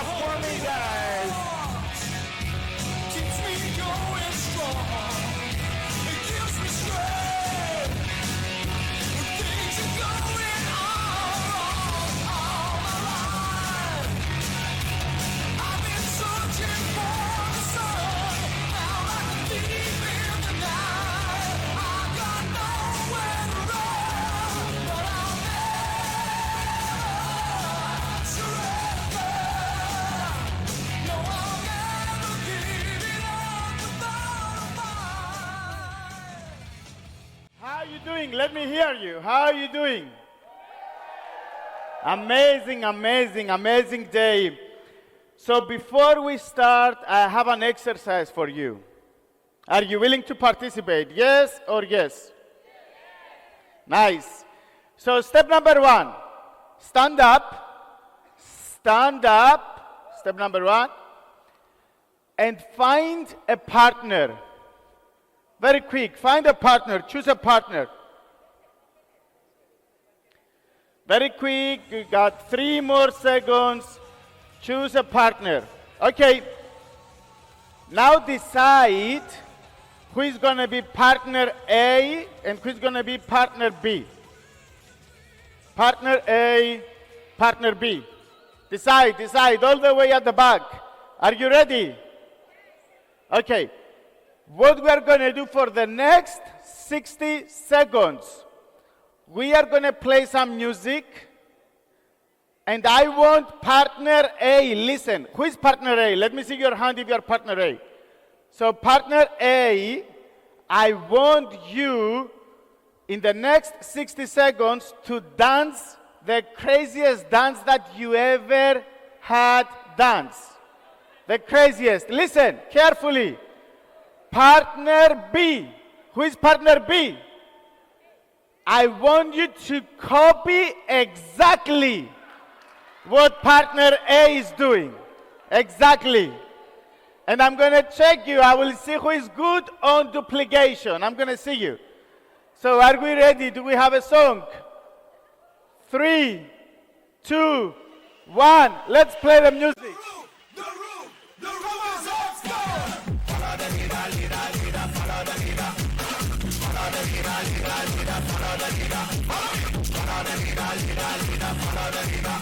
for me, guys. Keeps me going strong. It gives me strength. Things are going on all my life. I've been searching for the sun. Now like a thief in the night. I got nowhere to run, but I'll never surrender. No, I'll never give it up without a fight. How are you doing? Let me hear you. How are you doing? Amazing, amazing, amazing day. So before we start, I have an exercise for you. Are you willing to participate? Yes or yes? Nice. So step number one, stand up. Stand up. Step number one. And find a partner. Very quick. Find a partner. Choose a partner. Very quick. You got 3 more seconds. Choose a partner. Okay. Now decide who is going to be partner A and who is going to be partner B. Partner A, partner B. Decide all the way at the back. Are you ready? Okay. What we are going to do for the next 60 seconds, we are going to play some music, and I want partner A. Listen, who is partner A? Let me see your hand if you are partner A. So partner A, I want you in the next 60 seconds to dance the craziest dance that you ever had danced. The craziest. Listen carefully. Partner B. Who is partner B? I want you to copy exactly what partner A is doing. Exactly. And I'm going to check you. I will see who is good on duplication. I'm going to see you. So are we ready? Do we have a song? 3, 2, 1. Let's play the music. The room is on fire. Follow the leader, follow the leader. Follow the leader, follow the leader. Follow the leader, follow the leader.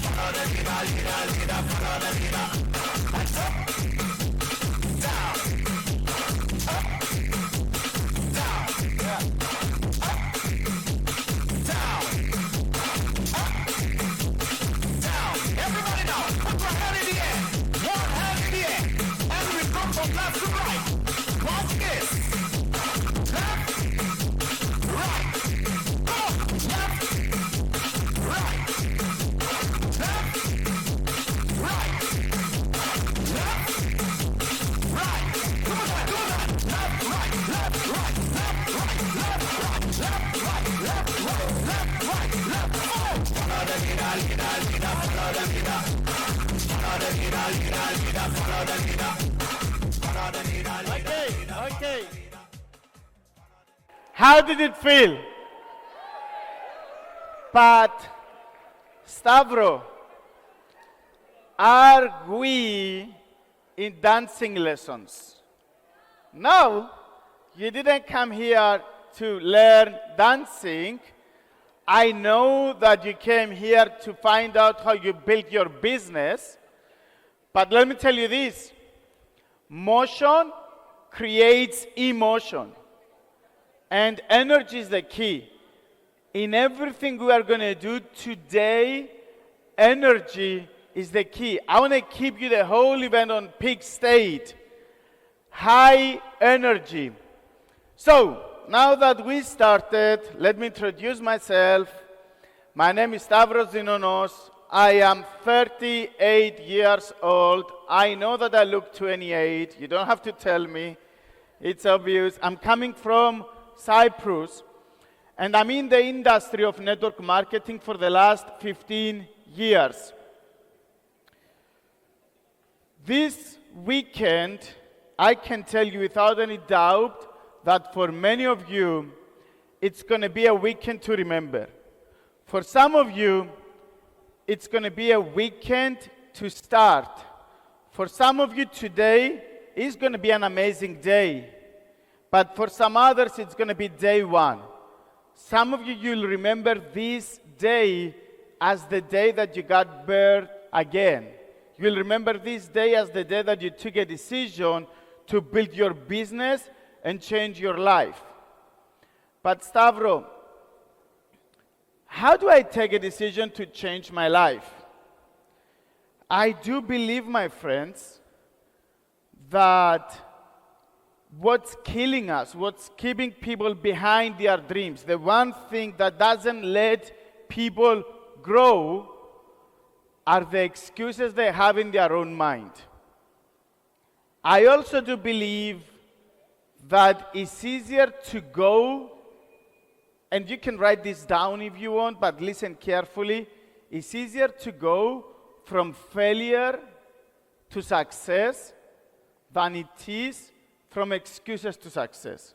Follow the leader, follow the leader. Up, down, up, down, yeah. Up, down, up, down. Everybody now, put your hand in the air. One hand in the air. And we come from left to right. Watch this. Left, right. Go. Left, right. Left, right. Left, right. Come on, do that. Left, right. Left, right. Left, right. Left, right. Left, right. Left, right. Left, right. Left. Oh. Follow the leader, follow the leader. Follow the leader, follow the leader. Follow the leader, Okay. How did it feel? But, Stavro, are we in dancing lessons? No, you didn't come here to learn dancing. I know that you came here to find out how you build your business. But let me tell you this. Motion creates emotion. And energy is the key. In everything we are going to do today, energy is the key. I want to keep you the whole event on peak state. High energy. So, now that we started, let me introduce myself. My name is Stavros Zenonos. I am 38 years old. I know that I look 28. You don't have to tell me. It's obvious. I'm coming from Cyprus, and I'm in the industry of network marketing for the last 15 years. This weekend, I can tell you without any doubt that for many of you, it's going to be a weekend to remember. For some of you, it's going to be a weekend to start. For some of you today is going to be an amazing day, but for some others it's going to be day one. Some of you, you'll remember this day as the day that you got birthed again. You'll remember this day as the day that you took a decision to build your business and change your life. But Stavro, how do I take a decision to change my life? I do believe, my friends, that what's killing us, what's keeping people behind their dreams, the one thing that doesn't let people grow are the excuses they have in their own mind. I also do believe that it's easier to go, and you can write this down if you want, but listen carefully. It's easier to go from failure to success than it is from excuses to success.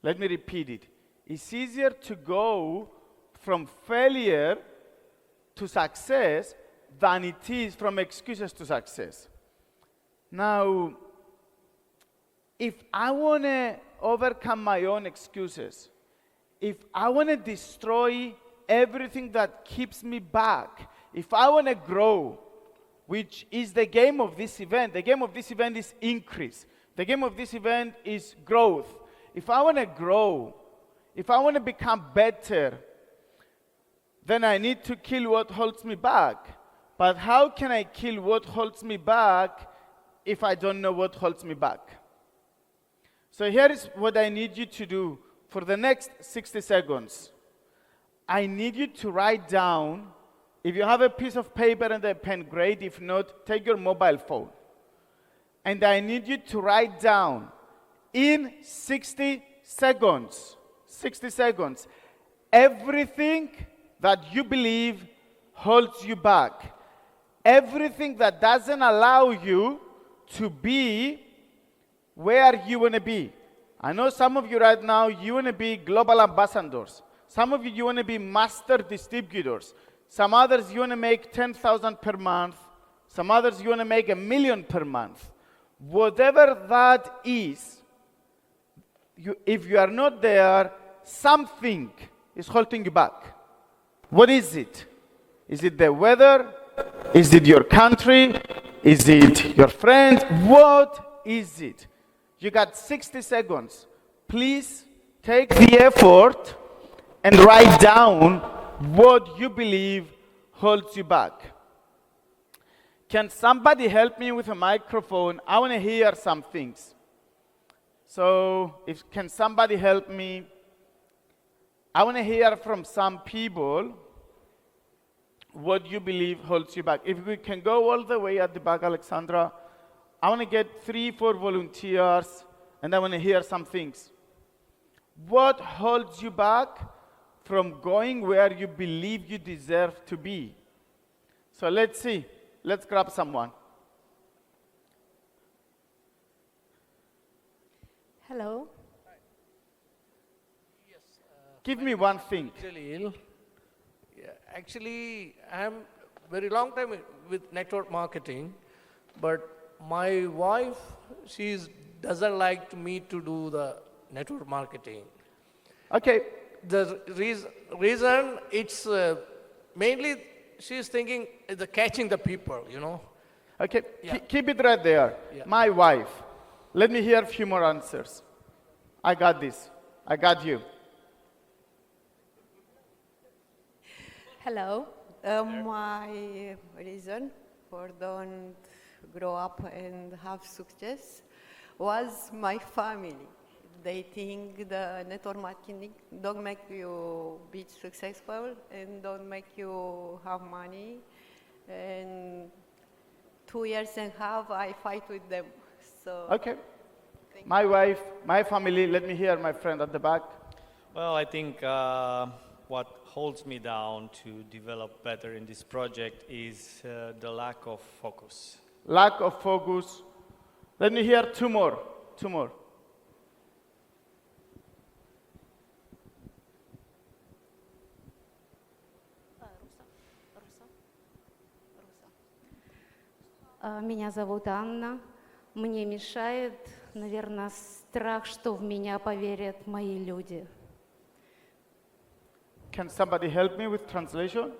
Let me repeat it. It's easier to go from failure to success than it is from excuses to success. Now, if I want to overcome my own excuses, if I want to destroy everything that keeps me back, if I want to grow, which is the game of this event, the game of this event is increase. The game of this event is growth. If I want to grow, if I want to become better, then I need to kill what holds me back. But how can I kill what holds me back if I don't know what holds me back? So here is what I need you to do for the next 60 seconds. I need you to write down, if you have a piece of paper and a pen, great. If not, take your mobile phone. And I need you to write down in 60 seconds, everything that you believe holds you back. Everything that doesn't allow you to be where you want to be. I know some of you right now, you want to be global ambassadors. Some of you, you want to be master distributors. Some others, you want to make 10,000 per month. Some others, you want to make 1 million per month. Whatever that is, if you are not there, something is holding you back. What is it? Is it the weather? Is it your country? Is it your friends? What is it? You got 60 seconds. Please take the effort and write down what you believe holds you back. Can somebody help me with a microphone? I want to hear some things. So, can somebody help me? I want to hear from some people what you believe holds you back. If we can go all the way at the back, Alexandra, I want to get 3-4 volunteers, and I want to hear some things. What holds you back from going where you believe you deserve to be? So let's see. Let's grab someone. Hello. Yes. Give me one thing. Jaleel. Yeah, actually, I'm very long time with network marketing, but my wife, she doesn't like me to do the network marketing. Okay. The reason it's mainly she's thinking the catching the people, you know. Okay. Yeah. Keep it right there. Yeah. My wife. Let me hear a few more answers. I got this. I got you. Hello. My reason for don't grow up and have success was my family. They think the network marketing don't make you be successful and don't make you have money. And 2.5 years I fight with them. So Okay. My wife, my family. Let me hear my friend at the back. Well, I think what holds me down to develop better in this project is the lack of focus. Lack of focus. Let me hear two more. Two more. Меня зовут Анна. Мне мешает, наверное, страх, что в меня поверят мои люди. Can somebody help me with translation?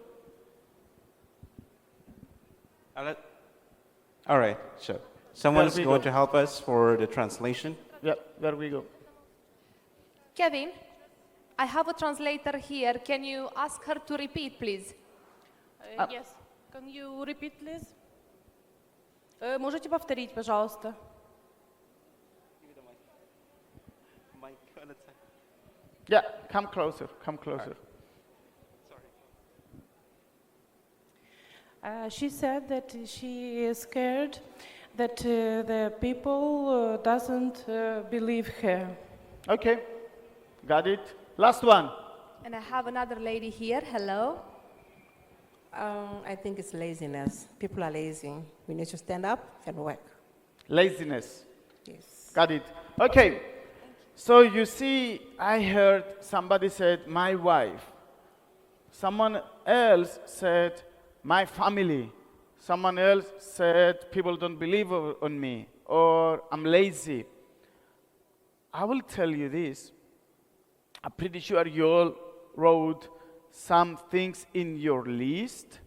All right, sure. Someone's we going go. to help us for the translation. Yeah, there we go. Kevin, I have a translator here. Can you ask her to repeat, please? Yes. Can you repeat, please? Можете повторить, пожалуйста? Yeah, come closer, come closer. She said that she is scared that the people doesn't believe her. Okay, got it. Last one. And I have another lady here. Hello. I think it's laziness. People are lazy. We need to stand up and work. Laziness. Yes. Got it. Okay. So you see, I heard somebody said, my wife. Someone else said, my family. Someone else said, people don't believe on me, or I'm lazy. I will tell you this. I'm pretty sure you all wrote some things in your list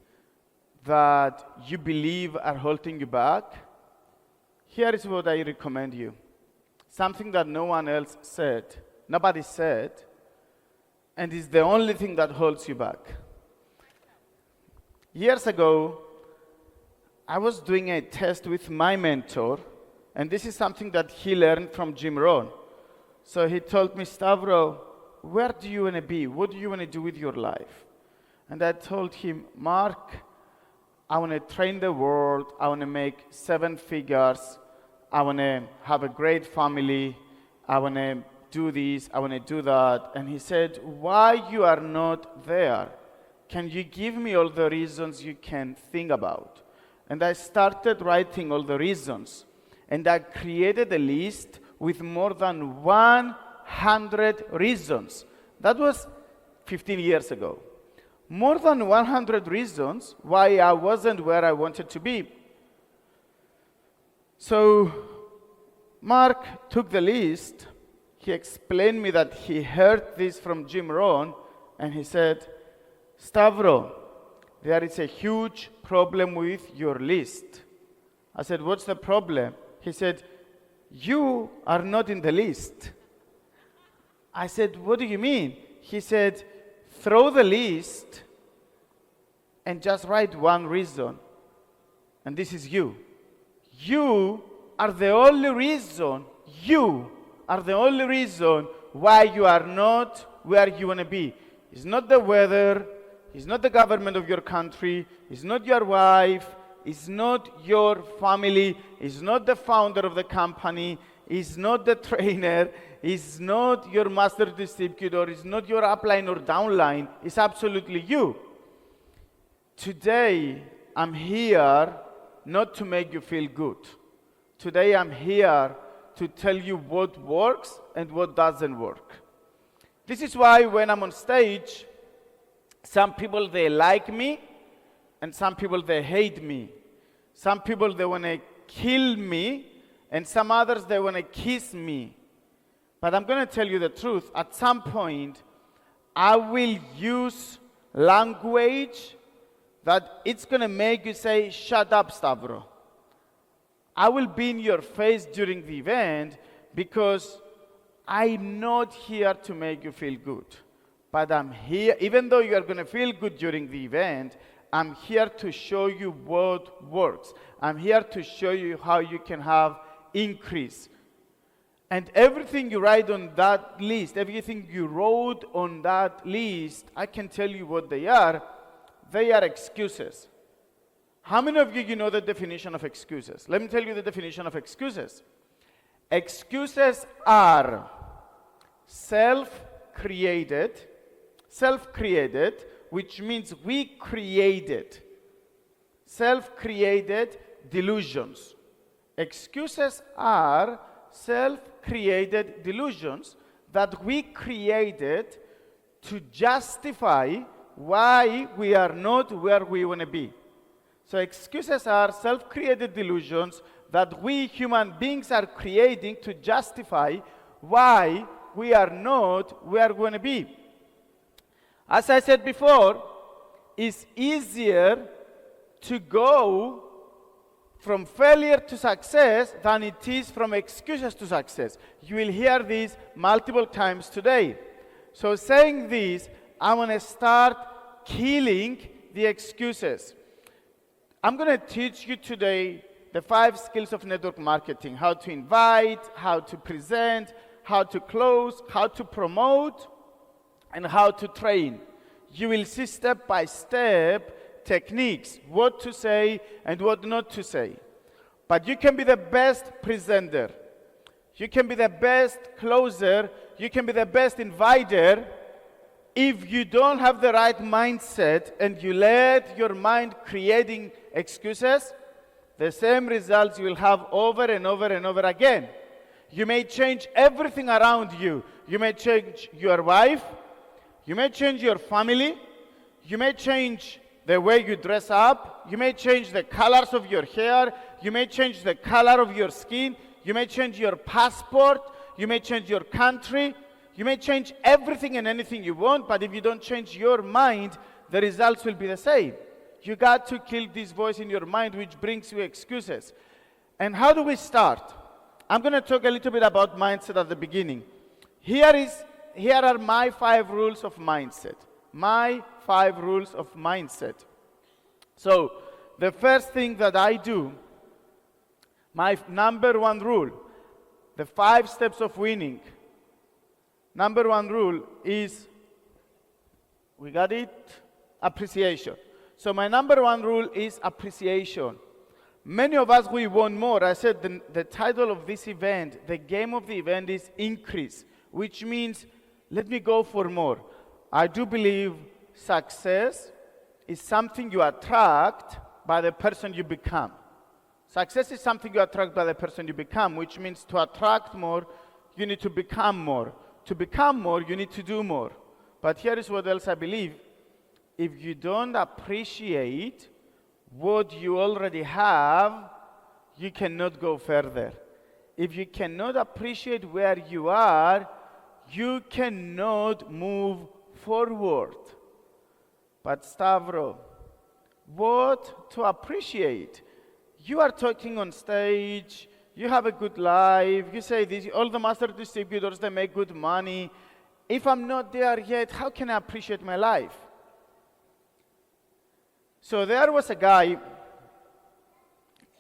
that you believe are holding you back. Here is what I recommend you. Something that no one else said, nobody said, and is the only thing that holds you back. Years ago, I was doing a test with my mentor, and this is something that he learned from Jim Rohn. So he told me, Stavros, where do you want to be? What do you want to do with your life? And I told him, Mark, I want to train the world. I want to make 7 figures. I want to have a great family. I want to do this. I want to do that. And he said, why you are not there? Can you give me all the reasons you can think about? And I started writing all the reasons. And I created a list with more than 100 reasons. That was 15 years ago. More than 100 reasons why I wasn't where I wanted to be. So Mark took the list. He explained me that he heard this from Jim Rohn, and he said, Stavros, there is a huge problem with your list. I said, what's the problem? He said, you are not in the list. I said, what do you mean? He said, throw the list and just write one reason. And this is you. You are the only reason, why you are not where you want to be. It's not the weather, it's not the government of your country, it's not your wife, it's not your family, it's not the founder of the company, it's not the trainer, it's not your master distributor, it's not your upline or downline, it's absolutely you. Today, I'm here not to make you feel good. Today, I'm here to tell you what works and what doesn't work. This is why when I'm on stage, some people, they like me, and some people, they hate me. Some people, they want to kill me, and some others, they want to kiss me. But I'm going to tell you the truth. At some point, I will use language that it's going to make you say, shut up, Stavros. I will be in your face during the event because I'm not here to make you feel good. But I'm here, even though you are going to feel good during the event, I'm here to show you what works. I'm here to show you how you can have increase. And everything you write on that list, everything you wrote on that list, I can tell you what they are. They are excuses. How many of you know the definition of excuses? Let me tell you the definition of excuses. Excuses are self-created, which means we created, self-created delusions. Excuses are self-created delusions that we created to justify why we are not where we want to be. So excuses are self-created delusions that we human beings are creating to justify why we are not where we're going to be. As I said before, it's easier to go from failure to success than it is from excuses to success. You will hear this multiple times today. So saying this, I'm going to start killing the excuses. I'm going to teach you today the 5 skills of network marketing: how to invite, how to present, how to close, how to promote, and how to train. You will see step-by-step techniques, what to say and what not to say. But you can be the best presenter. You can be the best closer. You can be the best inviter if you don't have the right mindset and you let your mind creating excuses. The same results you will have over and over and over again. You may change everything around you. You may change your wife. You may change your family. You may change the way you dress up. You may change the colors of your hair. You may change the color of your skin. You may change your passport. You may change your country. You may change everything and anything you want, but if you don't change your mind, the results will be the same. You got to kill this voice in your mind which brings you excuses. And how do we start? I'm going to talk a little bit about mindset at the beginning. Here are my 5 rules of mindset. My 5 rules of mindset. So, the first thing that I do, my number 1 rule, the 5 steps of winning. Number 1 rule is, we got it? Appreciation. So my number 1 rule is appreciation. Many of us, we want more. I said the title of this event, the game of the event is increase, which means let me go for more. I do believe success is something you attract by the person you become. Success is something you attract by the person you become, which means to attract more, you need to become more. To become more, you need to do more. But here is what else I believe. If you don't appreciate what you already have, you cannot go further. If you cannot appreciate where you are, you cannot move forward. But Stavro, what to appreciate? You are talking on stage, you have a good life, you say this, all the master distributors, they make good money. If I'm not there yet, how can I appreciate my life? So there was a guy,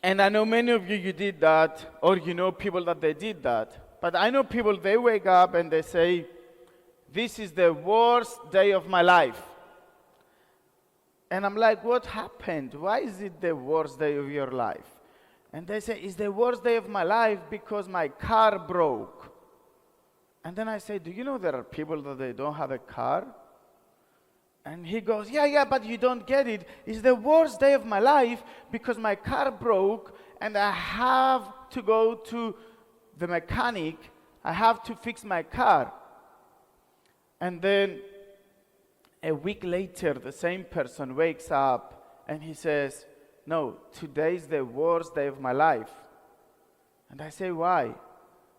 and I know many of you did that, or you know people that they did that. But I know people, they wake up and they say, this is the worst day of my life. And I'm like, what happened? Why is it the worst day of your life? And they say, it's the worst day of my life because my car broke. And then I say, do you know there are people that they don't have a car? And he goes, yeah, but you don't get it. It's the worst day of my life because my car broke and I have to go to the mechanic. I have to fix my car. And then a week later, the same person wakes up and he says, no, today is the worst day of my life. And I say, why?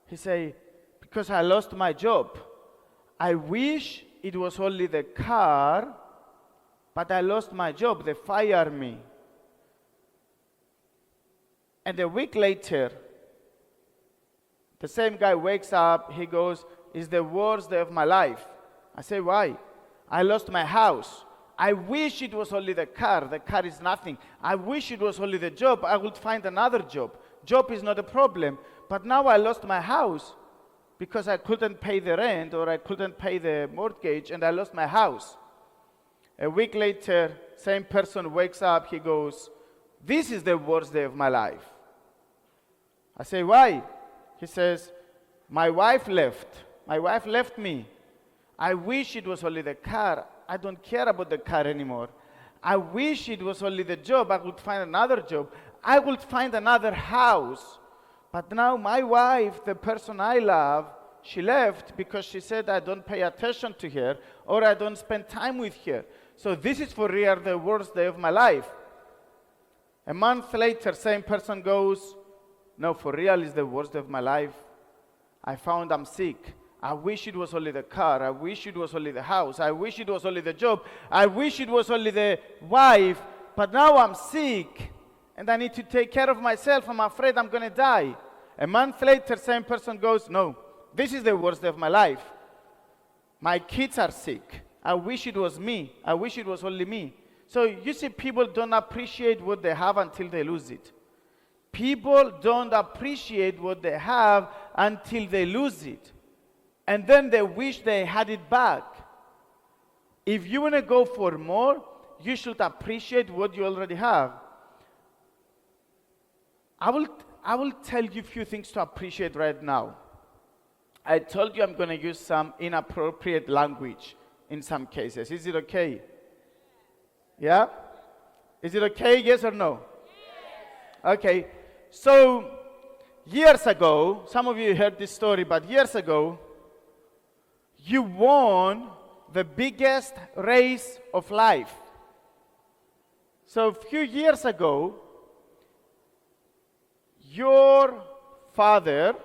He say, because I lost my job. I wish it was only the car, but I lost my job. They fired me. And a week later, the same guy wakes up, he goes, it's the worst day of my life. I say, why? I lost my house. I wish it was only the car. The car is nothing. I wish it was only the job. I would find another job. Job is not a problem. But now I lost my house because I couldn't pay the rent or I couldn't pay the mortgage and I lost my house. A week later, same person wakes up, he goes, this is the worst day of my life. I say, why? He says, my wife left. My wife left me. I wish it was only the car. I don't care about the car anymore. I wish it was only the job. I would find another job. I would find another house. But now my wife, the person I love, she left because she said I don't pay attention to her or I don't spend time with her. So this is for real the worst day of my life. A month later, same person goes, no, for real, it's the worst of my life. I found I'm sick. I wish it was only the car. I wish it was only the house. I wish it was only the job. I wish it was only the wife. But now I'm sick and I need to take care of myself. I'm afraid I'm going to die. A month later, same person goes, no, this is the worst of my life. My kids are sick. I wish it was me. I wish it was only me. So you see, people don't appreciate what they have until they lose it. People don't appreciate what they have until they lose it. And then they wish they had it back. If you want to go for more, you should appreciate what you already have. I will tell you a few things to appreciate right now. I told you I'm going to use some inappropriate language in some cases. Is it okay? Yeah? Is it okay, yes or no? Yes. Okay. So, years ago, some of you heard this story, but years ago, you won the biggest race of life. So a few years ago, your father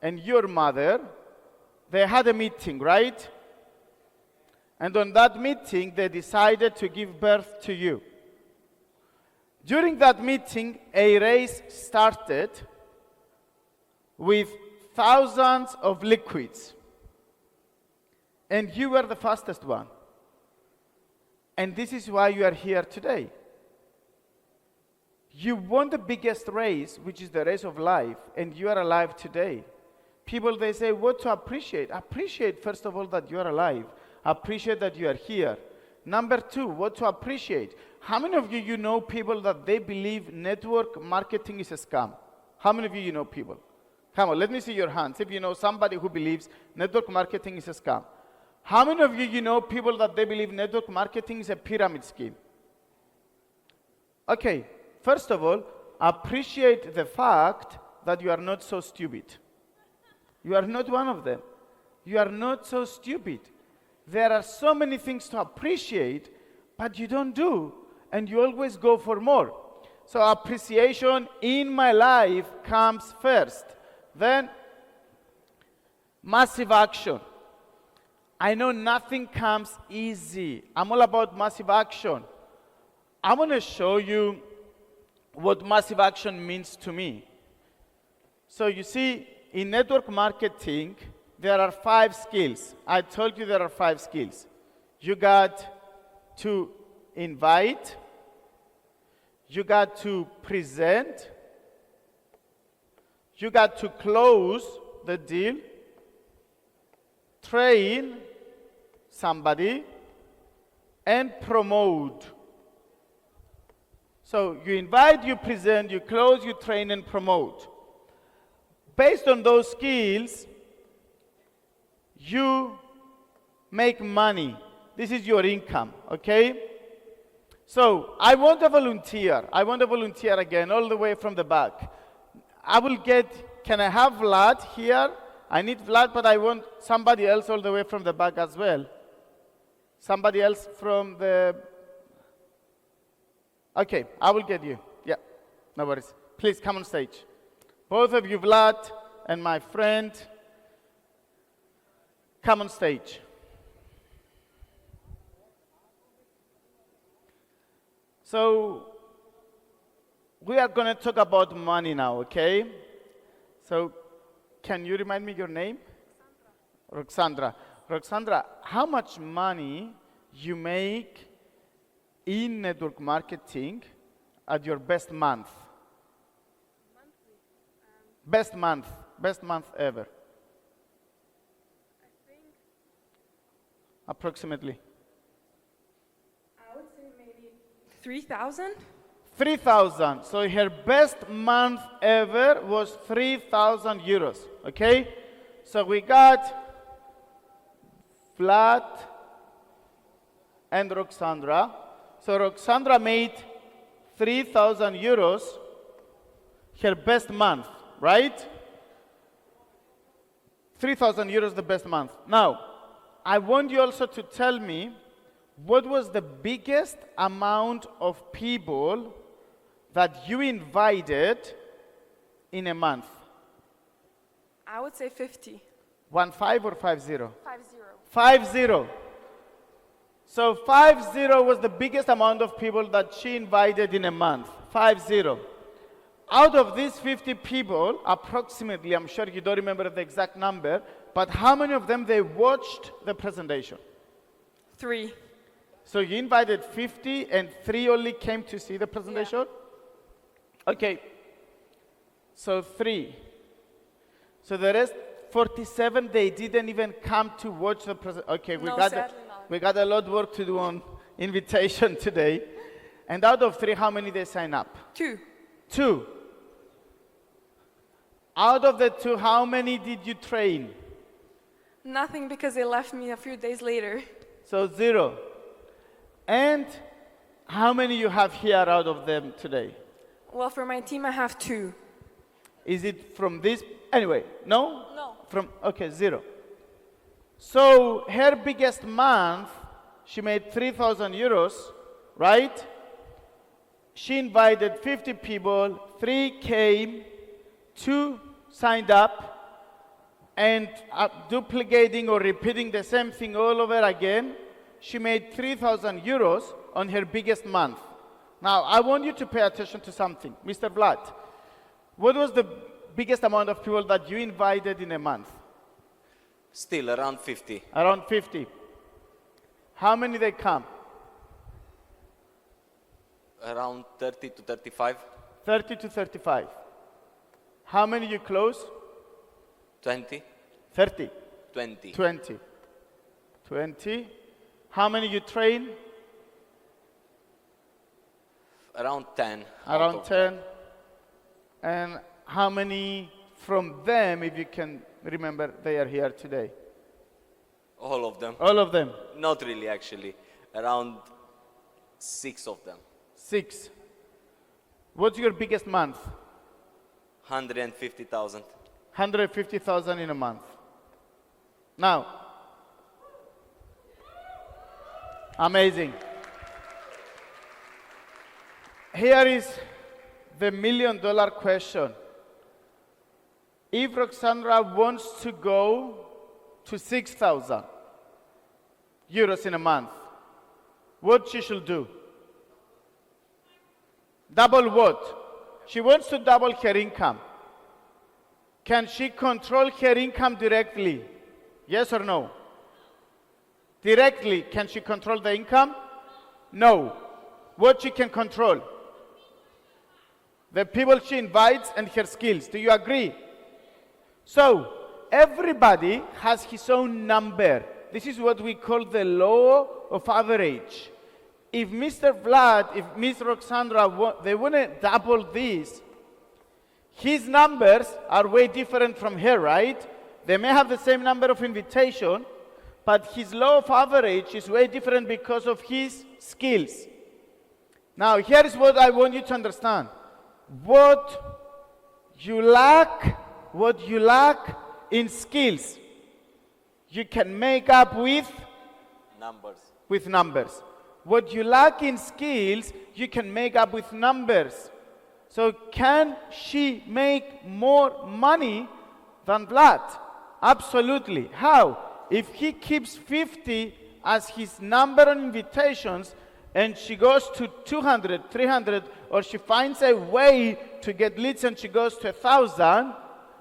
and your mother, they had a meeting, right? And on that meeting, they decided to give birth to you. During that meeting, a race started with thousands of liquids. And you were the fastest one. And this is why you are here today. You won the biggest race, which is the race of life, and you are alive today. People, they say, what to appreciate? Appreciate, first of all, that you are alive. Appreciate that you are here. Number two, what to appreciate? How many of you know people that they believe network marketing is a scam? How many of you know people? Come on, let me see your hands. If you know somebody who believes network marketing is a scam. How many of you know people that they believe network marketing is a pyramid scheme? Okay, first of all, appreciate the fact that you are not so stupid. You are not one of them. You are not so stupid. There are so many things to appreciate, but you don't do, and you always go for more. So appreciation in my life comes first. Then, massive action. I know nothing comes easy. I'm all about massive action. I want to show you what massive action means to me. So you see, in network marketing, there are 5 skills. I told you there are 5 skills. You got to invite, you got to present, you got to close the deal, train somebody, and promote. So you invite, you present, you close, you train, and promote. Based on those skills, you make money. This is your income, okay? So I want a volunteer. I want a volunteer again, all the way from the back. Can I have Vlad here? I need Vlad, but I want somebody else all the way from the back as well. Somebody else from the... Okay, I will get you. Yeah, no worries. Please come on stage. Both of you, Vlad and my friend, come on stage. So, we are going to talk about money now, okay? So, can you remind me your name? Roxandra. Roxandra, how much money you make in network marketing at your best month? Best month ever. I think approximately. I would say maybe 3,000. 3,000. So her best month ever was 3,000 euros. Okay? So we got Vlad and Roxandra. So Roxandra made 3,000 euros her best month, right? 3,000 euros the best month. Now, I want you also to tell me what was the biggest amount of people that you invited in a month? I would say 50. 15 or 50? 50. 50. So 50 was the biggest amount of people that she invited in a month. 50. Out of these 50 people, approximately, I'm sure you don't remember the exact number, but how many of them they watched the presentation? 3. So you invited 50 and 3 only came to see the presentation? Okay. So 3. So the rest, 47, they didn't even come to watch the presentation. Okay, No, sadly not. we got a lot of work to do on invitation today. And out of 3, how many they sign up? 2. 2. Out of the 2, how many did you train? Nothing, because they left me a few days later. So 0. And how many you have here out of them today? Well, for my team, I have 2. Is it from this? Anyway, no? No. Okay, 0. So her biggest month, she made 3,000 euros, right? She invited 50 people, 3 came, 2 signed up, and duplicating or repeating the same thing all over again, she made 3,000 euros on her biggest month. Now, I want you to pay attention to something. Mr. Vlad, what was the biggest amount of people that you invited in a month? Still around 50. Around 50. How many they come? Around 30 to 35. 30 to 35. How many you close? 20. 30. 20. 20. 20. How many you train? Around 10. Around 10. And how many from them, if you can remember, they are here today? All of them. All of them? Not really, actually. Around 6 of them. 6. What's your biggest month? 150,000. 150,000 in a month. Now, amazing. Here is the $1 million question. If Roxandra wants to go to 6,000 euros in a month, what she should do? Double what? She wants to double her income. Can she control her income directly? Yes or no? Directly, can she control the income? No. What she can control? The people she invites and her skills. Do you agree? So, everybody has his own number. This is what we call the law of average. If Mr. Vlad, if Miss Roxandra, they want to double this, his numbers are way different from her, right? They may have the same number of invitation, but his law of average is way different because of his skills. Now, here is what I want you to understand. What you lack in skills, you can make up with numbers. What you lack in skills, you can make up with numbers. So can she make more money than Vlad? Absolutely. How? If he keeps 50 as his number on invitations and she goes to 200, 300, or she finds a way to get leads and she goes to 1,000,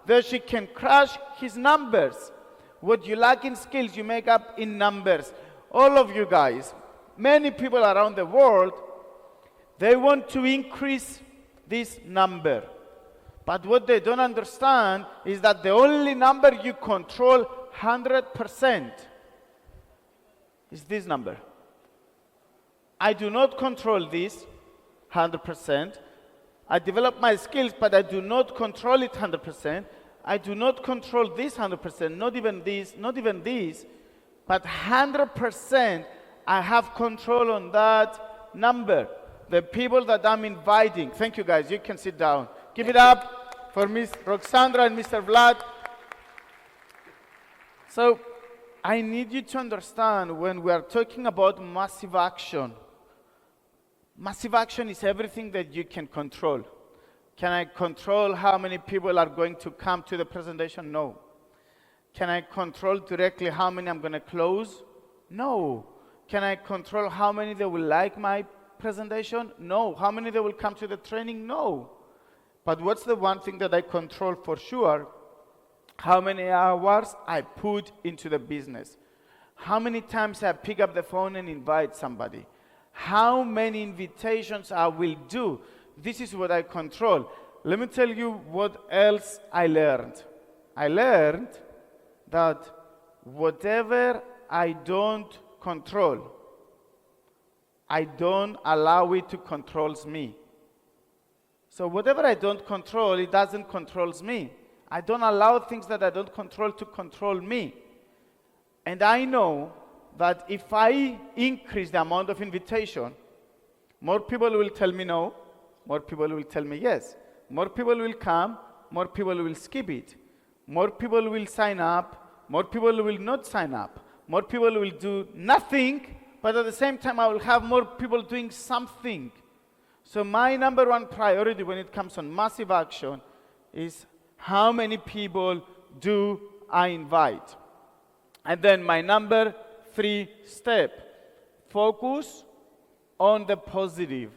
then she can crush his numbers. What you lack in skills, you make up in numbers. All of you guys, many people around the world, they want to increase this number. But what they don't understand is that the only number you control 100% is this number. I do not control this 100%. I develop my skills, but I do not control it 100%. I do not control this 100%, not even this, but 100% I have control on that number. The people that I'm inviting. Thank you, guys. You can sit down. Give it up for Miss Roxandra and Mr. Vlad. So I need you to understand when we are talking about massive action, Massive action is everything that you can control. Can I control how many people are going to come to the presentation? No. Can I control directly how many I'm going to close? No. Can I control how many they will like my presentation? No. How many they will come to the training? No. But what's the one thing that I control for sure? How many hours I put into the business. How many times I pick up the phone and invite somebody. How many invitations I will do. This is what I control. Let me tell you what else I learned. I learned that whatever I don't control, I don't allow it to control me. So whatever I don't control, it doesn't control me. I don't allow things that I don't control to control me. And I know that if I increase the amount of invitation, more people will tell me no, more people will tell me yes. More people will come, more people will skip it. More people will sign up, more people will not sign up. More people will do nothing, but at the same time I will have more people doing something. So my number one priority when it comes on massive action is how many people do I invite? And then my number 3 step, focus on the positive.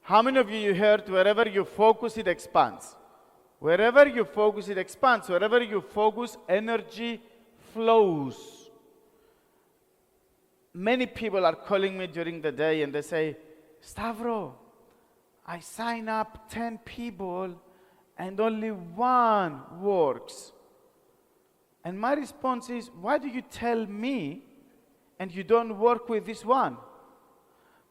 How many of you heard wherever you focus, it expands? Wherever you focus, it expands. Wherever you focus, energy flows. Many people are calling me during the day and they say, Stavro, I sign up 10 people and only 1 works. And my response is, why do you tell me and you don't work with this one?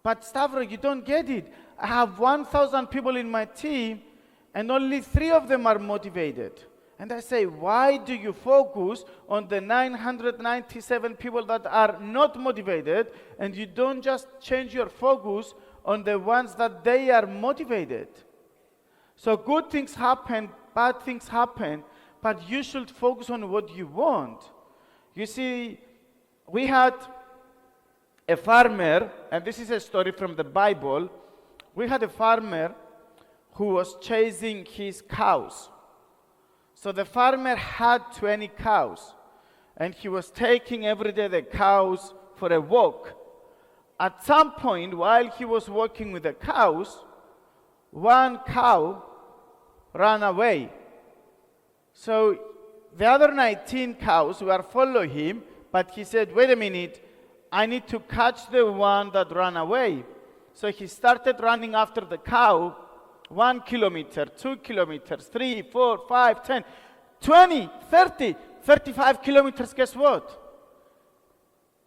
But Stavro, you don't get it. I have 1,000 people in my team and only 3 of them are motivated. And I say, why do you focus on the 997 people that are not motivated and you don't just change your focus on the ones that they are motivated? So good things happen, bad things happen, but you should focus on what you want. You see, we had a farmer, and this is a story from the Bible. We had a farmer who was chasing his cows. So the farmer had 20 cows, and he was taking every day the cows for a walk. At some point, while he was walking with the cows, one cow ran away. So the other 19 cows were following him, but he said, wait a minute, I need to catch the one that ran away. So he started running after the cow, 1 kilometer, 2 kilometers, 3, 4, 5, 10, 20, 30, 35 kilometers. Guess what?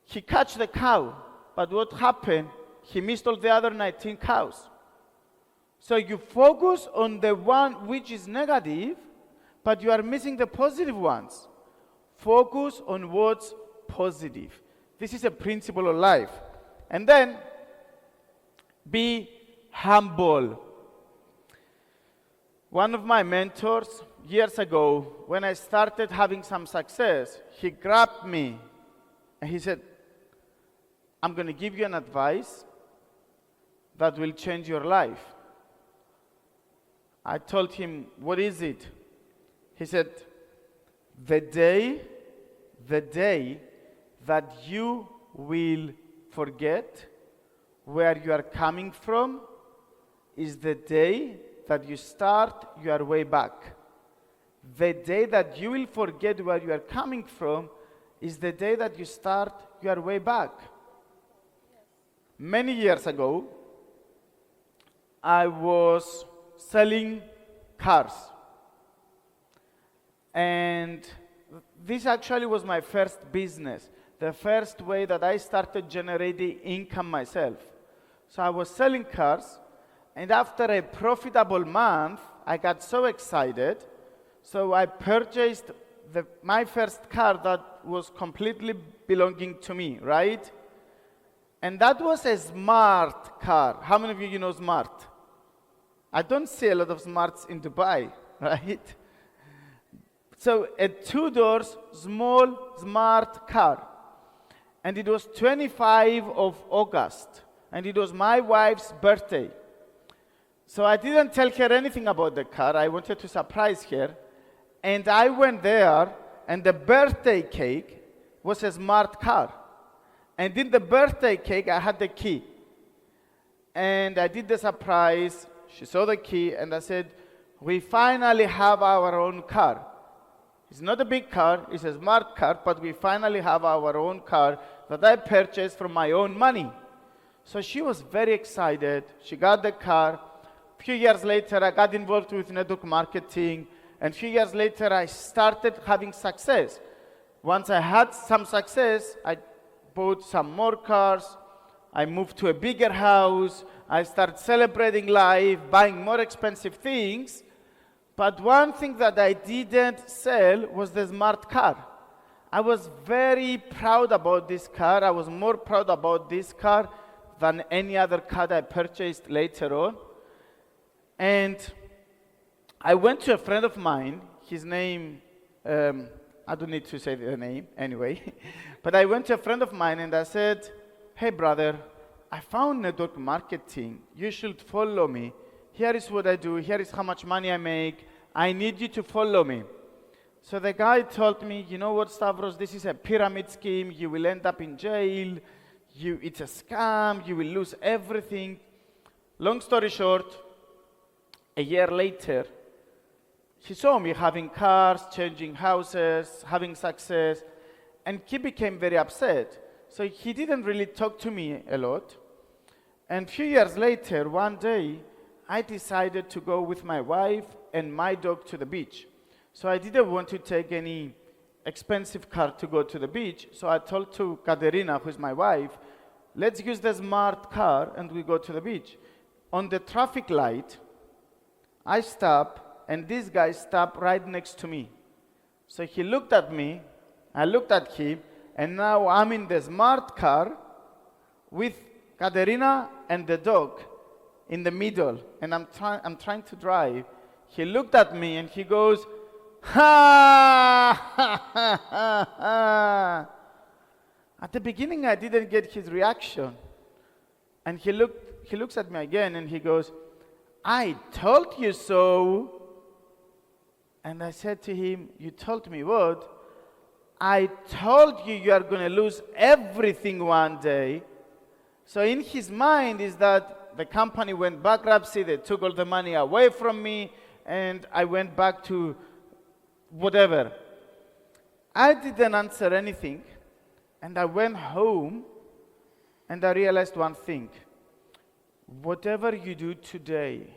He caught the cow, but what happened? He missed all the other 19 cows. So you focus on the one which is negative, but you are missing the positive ones. Focus on what's positive. This is a principle of life. And then, be humble. One of my mentors, years ago, when I started having some success, he grabbed me and he said, I'm going to give you an advice that will change your life. I told him, what is it? He said, the day that you will forget where you are coming from is the day that you start your way back. The day that you will forget where you are coming from is the day that you start your way back. Many years ago, I was selling cars. And this actually was my first business, the first way that I started generating income myself. So I was selling cars, and after a profitable month, I got so excited, so I purchased my first car that was completely belonging to me, right? And that was a smart car. How many of you know smart? I don't see a lot of smarts in Dubai, right? So a 2-door, small, smart car. And it was 25 of August. and it was my wife's birthday. So I didn't tell her anything about the car. I wanted to surprise her. And I went there, and the birthday cake was a smart car. And in the birthday cake, I had the key. And I did the surprise. She saw the key, and I said, we finally have our own car. It's not a big car, it's a smart car, but we finally have our own car that I purchased from my own money. So she was very excited. She got the car. A few years later, I got involved with network marketing. And a few years later, I started having success. Once I had some success, I bought some more cars. I moved to a bigger house. I started celebrating life, buying more expensive things. But one thing that I didn't sell was the smart car. I was very proud about this car. I was more proud about this car than any other car I purchased later on. And I went to a friend of mine. His name, I don't need to say the name anyway. But I went to a friend of mine and I said, hey brother, I found network marketing. You should follow me. Here is what I do. Here is how much money I make. I need you to follow me. So the guy told me, you know what, Stavros, this is a pyramid scheme. You will end up in jail. It's a scam. You will lose everything. Long story short, a year later, he saw me having cars, changing houses, having success, and he became very upset. So he didn't really talk to me a lot. And a few years later, one day, I decided to go with my wife and my dog to the beach. So I didn't want to take any expensive car to go to the beach. So I told to Katerina, who's my wife, let's use the smart car and we go to the beach. On the traffic light, I stop and this guy stopped right next to me. So he looked at me, I looked at him, and now I'm in the smart car with Katerina and the dog in the middle, and I'm trying to drive. He looked at me and he goes, ha, ha, ha, ha, ha. At the beginning, I didn't get his reaction. And he looks at me again and he goes, I told you so. And I said to him, you told me what? I told you you are going to lose everything one day. So in his mind is that the company went bankruptcy, they took all the money away from me, and I went back to whatever. I didn't answer anything, and I went home, and I realized one thing. Whatever you do today,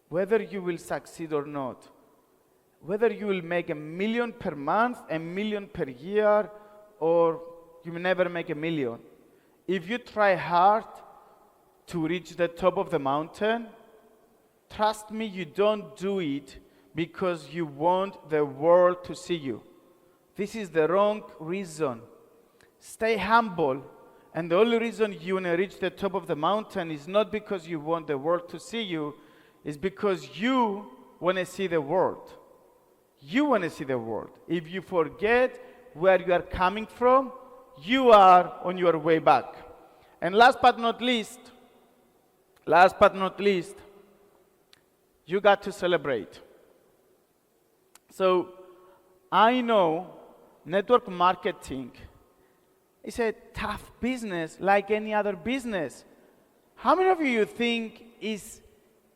whether you will succeed or not, whether you will make $1 million per month, $1 million per year, or you will never make $1 million, if you try hard to reach the top of the mountain, trust me, you don't do it because you want the world to see you. This is the wrong reason. Stay humble, and the only reason you want to reach the top of the mountain is not because you want the world to see you, it's because you want to see the world. You want to see the world. If you forget where you are coming from, you are on your way back. And last but not least, you got to celebrate. So I know network marketing is a tough business like any other business. How many of you think it's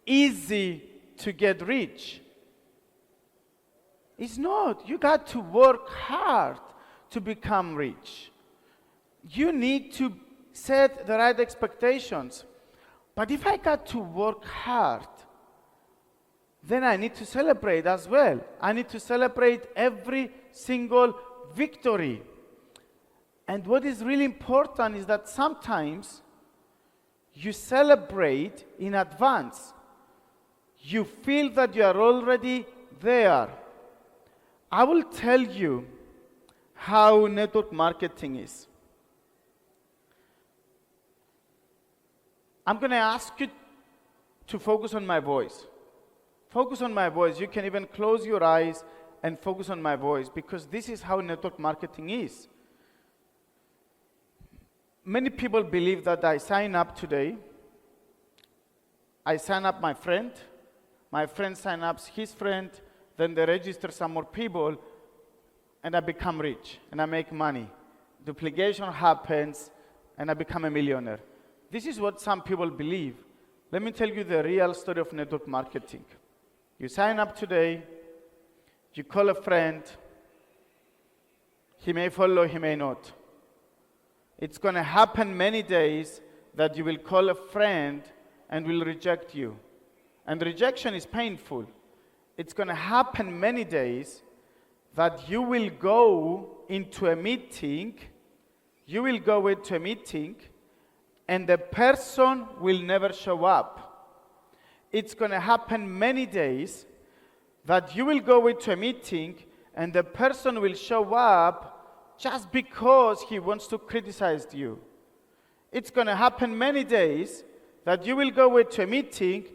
easy to get rich? It's not. You got to work hard to become rich. You need to set the right expectations. But if I got to work hard, then I need to celebrate as well. I need to celebrate every single victory. And what is really important is that sometimes you celebrate in advance. You feel that you are already there. I will tell you how network marketing is. I'm going to ask you to focus on my voice. Focus on my voice. You can even close your eyes and focus on my voice, because this is how network marketing is. Many people believe that I sign up today, I sign up my friend sign up his friend, then they register some more people, and I become rich, and I make money. Duplication happens, and I become a millionaire. This is what some people believe. Let me tell you the real story of network marketing. You sign up today, you call a friend, he may follow, he may not. It's going to happen many days that you will call a friend and will reject you. And rejection is painful. It's going to happen many days that you will go into a meeting, and the person will never show up. It's going to happen many days that you will go into a meeting and the person will show up just because he wants to criticize you. It's going to happen many days that you will go into a meeting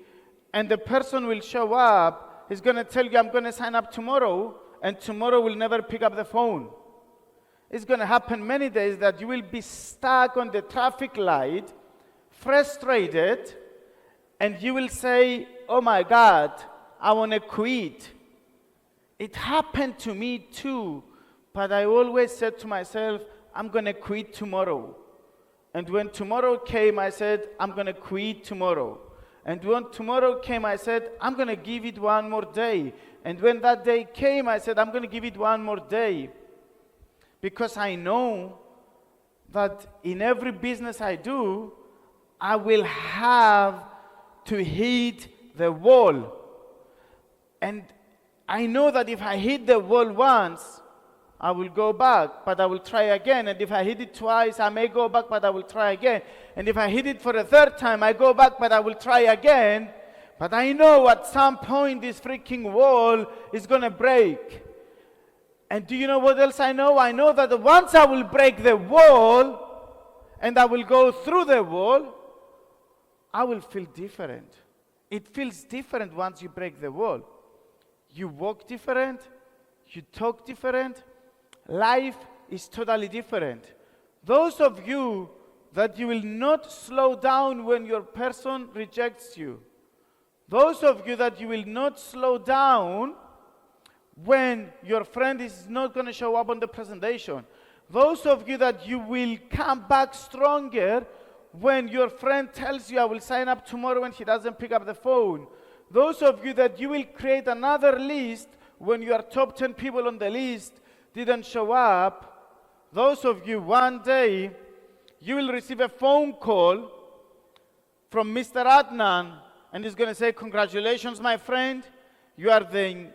and the person will show up, he's going to tell you, I'm going to sign up tomorrow, and tomorrow will never pick up the phone. It's going to happen many days that you will be stuck on the traffic light, frustrated, and you will say, oh my God, I want to quit. It happened to me too, but I always said to myself, I'm going to quit tomorrow. And when tomorrow came, I said, I'm going to quit tomorrow. And when tomorrow came, I said, I'm going to give it one more day. And when that day came, I said, I'm going to give it one more day. Because I know that in every business I do, I will have to hit the wall. And I know that if I hit the wall once, I will go back, but I will try again. And if I hit it twice, I may go back, but I will try again. And if I hit it for a third time, I go back, but I will try again. But I know at some point this freaking wall is going to break. And do you know what else I know? I know that once I will break the wall and I will go through the wall, I will feel different. It feels different once you break the wall. You walk different, you talk different, life is totally different. Those of you that you will not slow down when your person rejects you. Those of you that you will not slow down when your friend is not going to show up on the presentation. Those of you that you will come back stronger when your friend tells you, I will sign up tomorrow, and he doesn't pick up the phone. Those of you that you will create another list when your top 10 people on the list didn't show up. Those of you, one day, you will receive a phone call from Mr. Adnan, and he's going to say, congratulations, my friend. You are the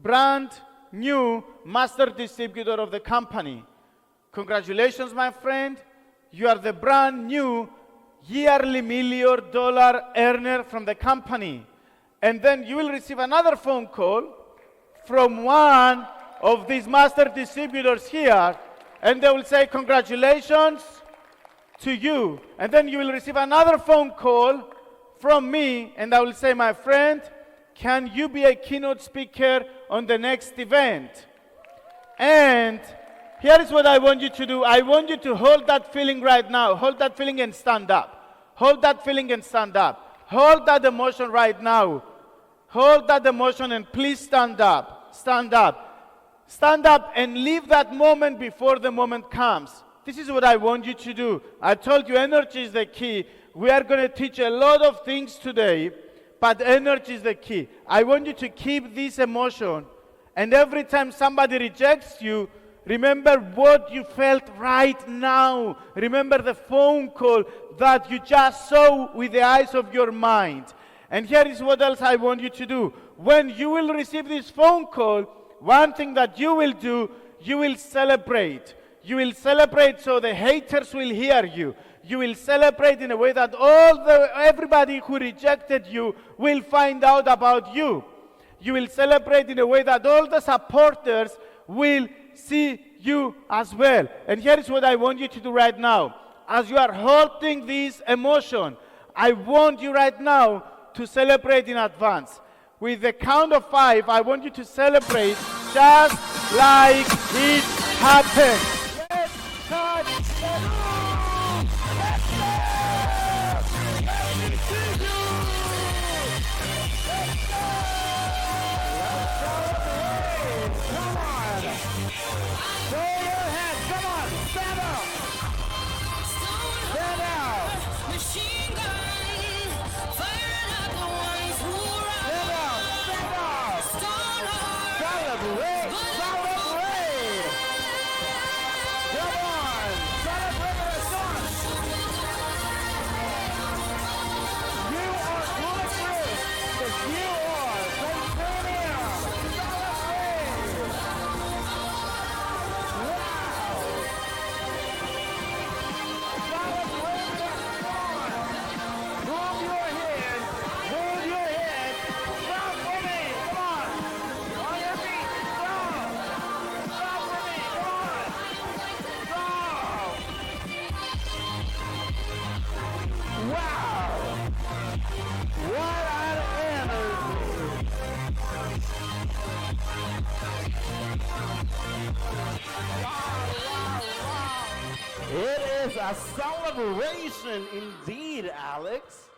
brand new master distributor of the company. Congratulations, my friend. You are the brand new yearly $1 million earner from the company. And then you will receive another phone call from one of these master distributors here, and they will say, congratulations to you. And then you will receive another phone call from me, and I will say, my friend, can you be a keynote speaker on the next event? And here is what I want you to do. I want you to hold that feeling right now. Hold that feeling and stand up. Hold that feeling and stand up. Hold that emotion right now. Hold that emotion and please stand up. Stand up. Stand up and leave that moment before the moment comes. This is what I want you to do. I told you energy is the key. We are going to teach a lot of things today, but energy is the key. I want you to keep this emotion, and every time somebody rejects you, remember what you felt right now. Remember the phone call that you just saw with the eyes of your mind. And here is what else I want you to do. When you will receive this phone call, one thing that you will do, you will celebrate. You will celebrate so the haters will hear you. You will celebrate in a way that everybody who rejected you will find out about you. You will celebrate in a way that all the supporters will see you as well. And here is what I want you to do right now. As you are holding this emotion, I want you right now to celebrate in advance. With the count of 5, I want you to celebrate just like it happened. Let's touch the roof! It is a celebration indeed, Alex.